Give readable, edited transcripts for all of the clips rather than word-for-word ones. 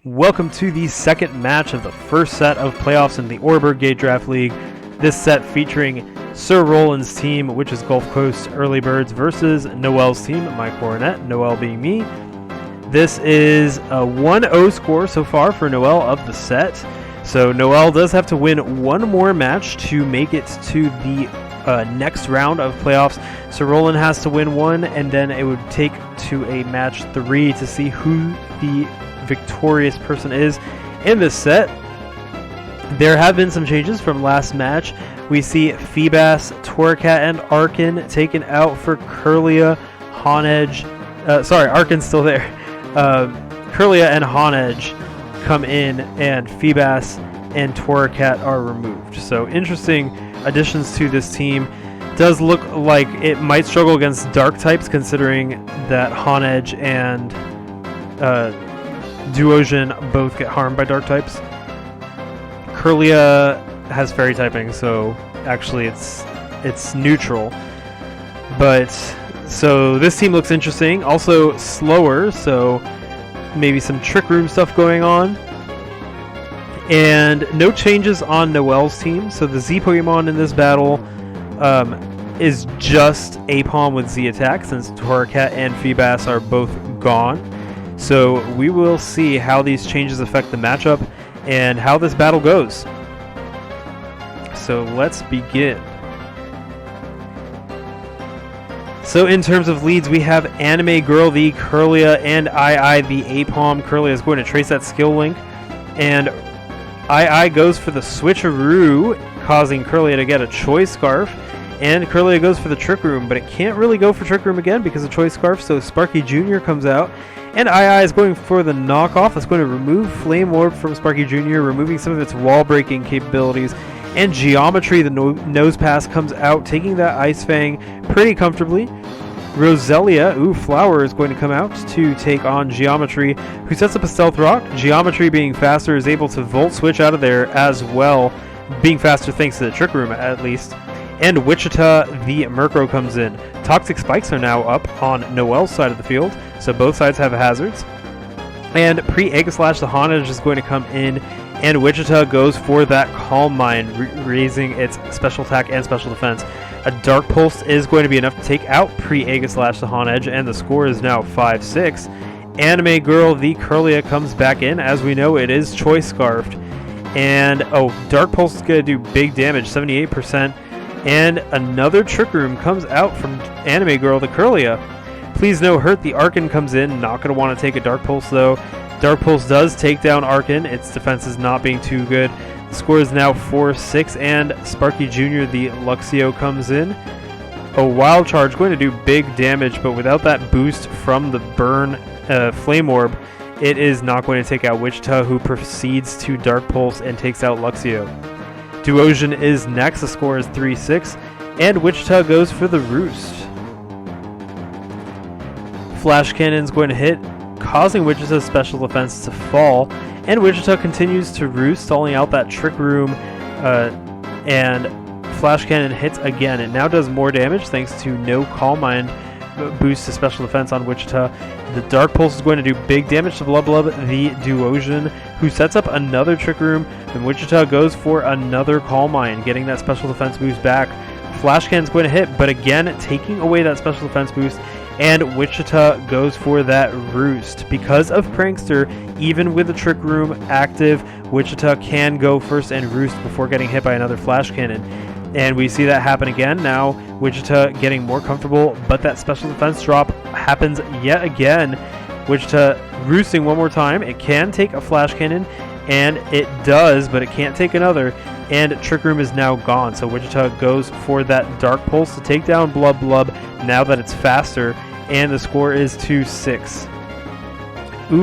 Welcome to the second match of the first set of playoffs in the Oreburgh Gate Draft League. This set featuring Sir Roland's team, which is Gulf Coast Early Birds, versus Noel's team, my Coronet, Noel being me. This is a 1-0 score so far for Noel of the set. So Noel does have to win one more match to make it to the next round of playoffs. Sir Roland has to win one, and then it would take to a match 3 to see who the victorious person is in this set. There have been some changes from last match. We see Feebas, Torcat, and Arkin taken out for Curlia, Honedge. Arkin's still there. Curlia and Honedge come in, and Feebas and Torcat are removed. So interesting additions to this team. Does look like it might struggle against dark types, considering that Honedge and Duosian both get harmed by dark types. Curlia has fairy typing, so actually it's neutral. But so this team looks interesting. Also slower, so maybe some trick room stuff going on. And no changes on Noel's team. So the Z Pokemon in this battle is just Apom with Z attack, since Torcat and Feebas are both gone. So we will see how these changes affect the matchup and how this battle goes. So let's begin. So in terms of leads, we have Anime Girl the Curlia and II the Apom. Curlia is going to trace that skill link, and II goes for the switcheroo, causing Curlia to get a Choice Scarf, and Curlia goes for the Trick Room, but it can't really go for Trick Room again because of Choice Scarf, so Sparky Jr. comes out, and II is going for the knockoff. That's going to remove Flame Orb from Sparky Jr., removing some of its wall-breaking capabilities, and Geometry, the Nose Pass, comes out, taking that Ice Fang pretty comfortably. Roselia, Flower, is going to come out to take on Geometry, who sets up a Stealth Rock. Geometry, being faster, is able to Volt Switch out of there as well, being faster thanks to the Trick Room at least. And Wichita the Murkrow comes in. Toxic Spikes are now up on Noel's side of the field, so both sides have hazards. And Pre-Aegislash the Honedge is going to come in, and Wichita goes for that Calm Mind, raising its special attack and special defense. A Dark Pulse is going to be enough to take out Pre-Aegislash the Honedge, and the score is now 5-6. Anime Girl the Curlia comes back in. As we know, it is Choice Scarfed. And, Dark Pulse is going to do big damage, 78%. And another Trick Room comes out from Anime Girl the Curlia. Please no hurt, the Arkin comes in. Not going to want to take a Dark Pulse, though. Dark Pulse does take down Arkin. Its defense is not being too good. The score is now 4-6, and Sparky Jr. the Luxio comes in. A Wild Charge going to do big damage, but without that boost from the Burn Flame Orb, it is not going to take out Wichita, who proceeds to Dark Pulse and takes out Luxio. Duosian is next. The score is 3-6, and Wichita goes for the Roost. Flash Cannon's going to hit, causing Wichita's special defense to fall, and Wichita continues to Roost, stalling out that Trick Room, and Flash Cannon hits again. It now does more damage thanks to no Calm Mind boost to special defense on Wichita. The Dark Pulse is going to do big damage to Blub the Duosian, who sets up another Trick Room, and Wichita goes for another Calm Mind, getting that special defense boost back. Flash Cannon's going to hit, but again taking away that special defense boost, and Wichita goes for that Roost. Because of Prankster, even with the Trick Room active, Wichita can go first and Roost before getting hit by another Flash Cannon. And we see that happen again now. Wichita getting more comfortable, but that special defense drop happens yet again. Wichita roosting one more time. It can take a Flash Cannon, and it does, but it can't take another. And Trick Room is now gone, so Wichita goes for that Dark Pulse to take down Blub now that it's faster, and the score is 2-6.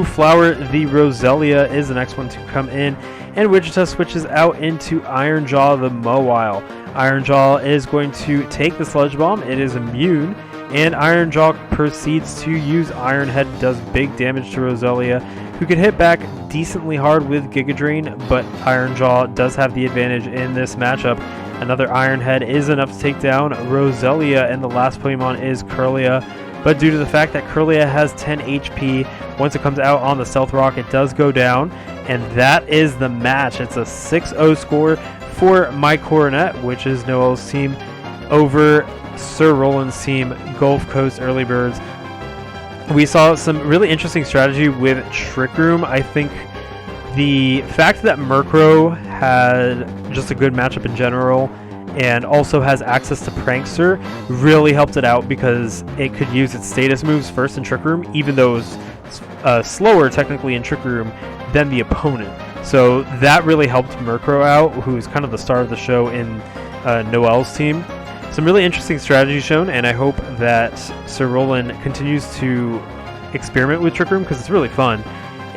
Flower the Roselia is the next one to come in, and Wichita switches out into Iron Jaw the Mawile. Iron Jaw is going to take the Sludge Bomb. It is immune, and Iron Jaw proceeds to use Iron Head, does big damage to Roselia, who can hit back decently hard with Giga Drain, but Iron Jaw does have the advantage in this matchup. Another Iron Head is enough to take down Roselia, and the last Pokemon is Curlia, but due to the fact that Curlia has 10 HP, once it comes out on the Stealth Rock, it does go down, and that is the match. It's a 6-0 score for my Coronet, which is Noel's team, over Sir Roland's team, Gulf Coast Early Birds. We saw some really interesting strategy with Trick Room. I think the fact that Murkrow had just a good matchup in general and also has access to Prankster really helped it out, because it could use its status moves first in Trick Room, even though it was slower technically in Trick Room than the opponent. So that really helped Murkrow out, who's kind of the star of the show in Noel's team. Some really interesting strategy shown, and I hope that Sir Roland continues to experiment with Trick Room, because it's really fun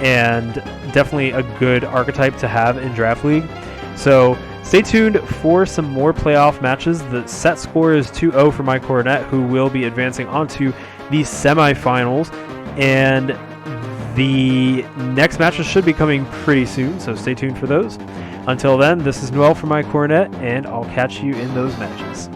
and definitely a good archetype to have in Draft League. So stay tuned for some more playoff matches. The set score is 2-0 for my Coronet, who will be advancing onto the semifinals, and the next matches should be coming pretty soon, so stay tuned for those. Until then, this is Noel for my Coronet, and I'll catch you in those matches.